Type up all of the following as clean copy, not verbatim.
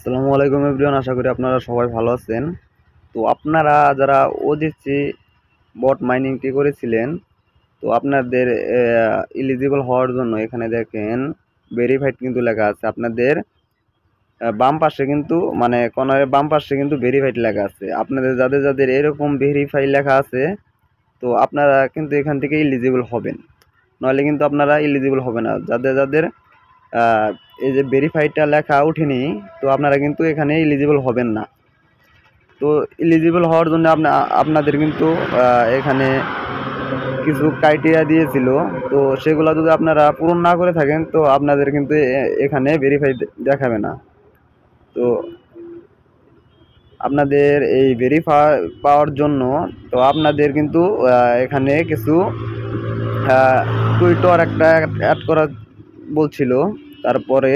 আসসালামু আলাইকুম এভরিওয়ান, আশা করি আপনারা সবাই ভালো আছেন। তো আপনারা যারা ওজিসি বট মাইনিংটি করেছিলেন, তো আপনাদের এলিজিবল হওয়ার জন্য এখানে দেখেন ভেরিফাইড কিন্তু লেখা আছে। আপনাদের বাম পাশে কিন্তু মানে কর্নারের বাম পাশে কিন্তু ভেরিফাইড লেখা আছে। আপনাদের যাদের যাদের এরকম ভেরিফাই লেখা আছে, তো আপনারা কিন্তু এখান থেকে এলিজিবল হবেন, নইলে কিন্তু আপনারা এলিজিবল হবে না। যাদের যাদের এই যে ভেরিফাইডটা লেখা ওঠেনি, তো আপনারা কিন্তু এখানে এলিজিবল হবেন না। তো এলিজিবল হওয়ার জন্য আপনাদের কিন্তু এখানে কিছু ক্রাইটেরিয়া দিয়েছিল। তো সেগুলো যদি আপনারা পূরণ না করে থাকেন, তো আপনাদের কিন্তু এখানে ভেরিফাই দেখাবে না। তো আপনাদের এই ভেরিফাই পাওয়ার জন্য তো আপনাদের কিন্তু এখানে কিছু টুইটার একটা অ্যাড করা বলছিল, তারপরে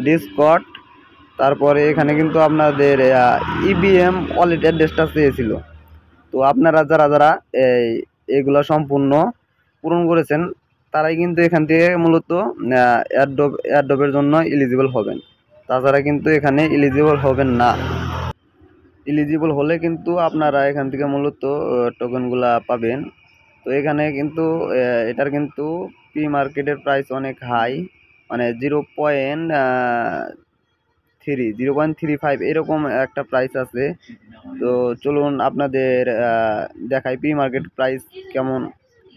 ডিসকর্ড, তারপরে এখানে কিন্তু আপনাদের ইবিএম ওয়ালেট অ্যাড্রেসটা চেয়েছিল। তো আপনারা যারা যারা এইগুলো সম্পূর্ণ পূরণ করেছেন, তারাই কিন্তু এখান থেকে মূলত এয়ারড্রপের জন্য এলিজিবল হবেন। তাছাড়া কিন্তু এখানে এলিজিবল হবেন না। এলিজিবল হলে কিন্তু আপনারা এখান থেকে মূলত টোকেনগুলা পাবেন। তো এখানে কিন্তু এটার কিন্তু প্রি মার্কেটের প্রাইস অনেক হাই, মানে 0.35 এরকম একটা প্রাইস আছে। তো চলুন আপনাদের দেখাই প্রি মার্কেট প্রাইস কেমন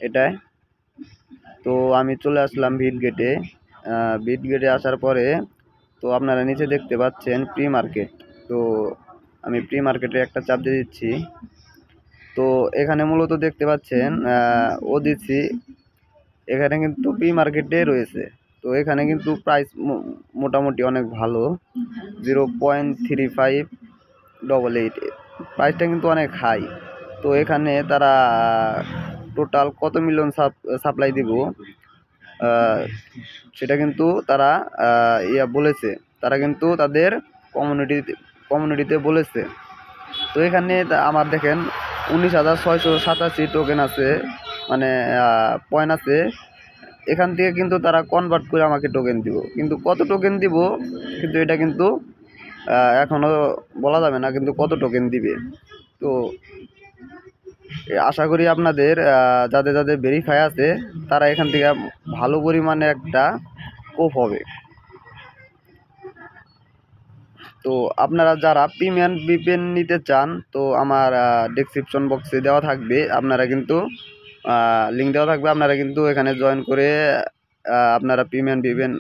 এটায়। তো আমি চলে আসলাম বিট গেটে আসার পরে তো আপনারা নিচে দেখতে পাচ্ছেন প্রি মার্কেট। তো আমি প্রি মার্কেটে একটা চাপ দিয়ে দিচ্ছি। তো এখানে মূলত দেখতে পাচ্ছেন ওডিসি এখানে কিন্তু প্রি মার্কেটে রয়েছে। তো এখানে কিন্তু প্রাইস মোটামুটি অনেক ভালো, 0.3588, প্রাইসটা কিন্তু অনেক হাই। তো এখানে তারা টোটাল কত মিলিয়ন সাপ্লাই দিব সেটা কিন্তু তারা বলেছে, তারা কিন্তু তাদের কমিউনিটিতে বলেছে। তো এখানে আমার দেখেন 19,687 টোকেন আছে, মানে পয়েন্ট আছে। এখান থেকে কিন্তু তারা কনভার্ট করে আমাকে টোকেন দিব, কিন্তু কত টোকেন দিব কিন্তু এটা কিন্তু এখনও বলা যাবে না, কিন্তু কত টোকেন দিবে। তো আশা করি আপনাদের যাদের যাদের ভেরিফাই আছে, তারা এখান থেকে ভালো পরিমাণে একটা কোপ হবে। তো আপনারা যারা প্রিমিয়াম ভিপিএন নিতে চান, তো আমার ডেসক্রিপশন বক্সে দেওয়া থাকবে, আপনারা কিন্তু লিঙ্ক দেওয়া থাকবে, আপনারা কিন্তু এখানে জয়েন করে আপনারা প্রিমিয়াম ভিপিএন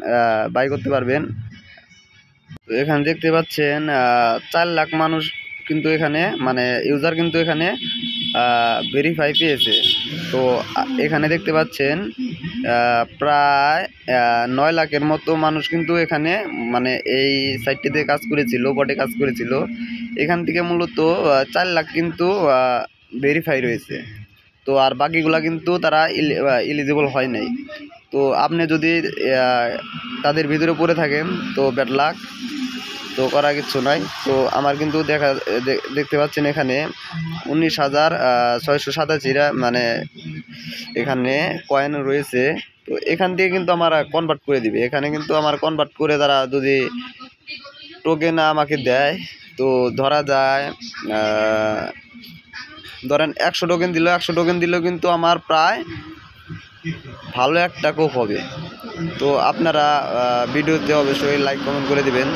বাই করতে পারবেন। তো এখানে দেখতে পাচ্ছেন 4 লাখ মানুষ কিন্তু এখানে মানে ইউজার কিন্তু এখানে ভেরিফাই পেয়েছে। তো এখানে দেখতে পাচ্ছেন প্রায় 9 লাখের মতো মানুষ কিন্তু এখানে মানে এই সাইটটিতে কাজ করেছিল, বটে কাজ করেছিল। এখান থেকে মূলত 4 লাখ কিন্তু ভেরিফাই রয়েছে। তো আর বাকিগুলা কিন্তু তারা এলিজিবল হয় নাই। তো আপনি যদি তাদের ভিতরে পড়ে থাকেন, তো ব্যাড লাক, তো করা কিছু নাই। তো আমার কিন্তু দেখতে পাচ্ছেন এখানে 19,687 মানে এখানে কয়েন রয়েছে। তো এখান থেকে কিন্তু আমার কনভার্ট করে দিবে, এখানে কিন্তু আমার কনভার্ট করে তারা যদি টোকেন আমাকে দেয়, তো ধরা যায় ধরেন 100 টোকেন দিল, 100 টোকেন দিলেও কিন্তু আমার প্রায় ভালো একটা কোপ হবে। তো আপনারা ভিডিওতে অবশ্যই লাইক কমেন্ট করে দিবেন।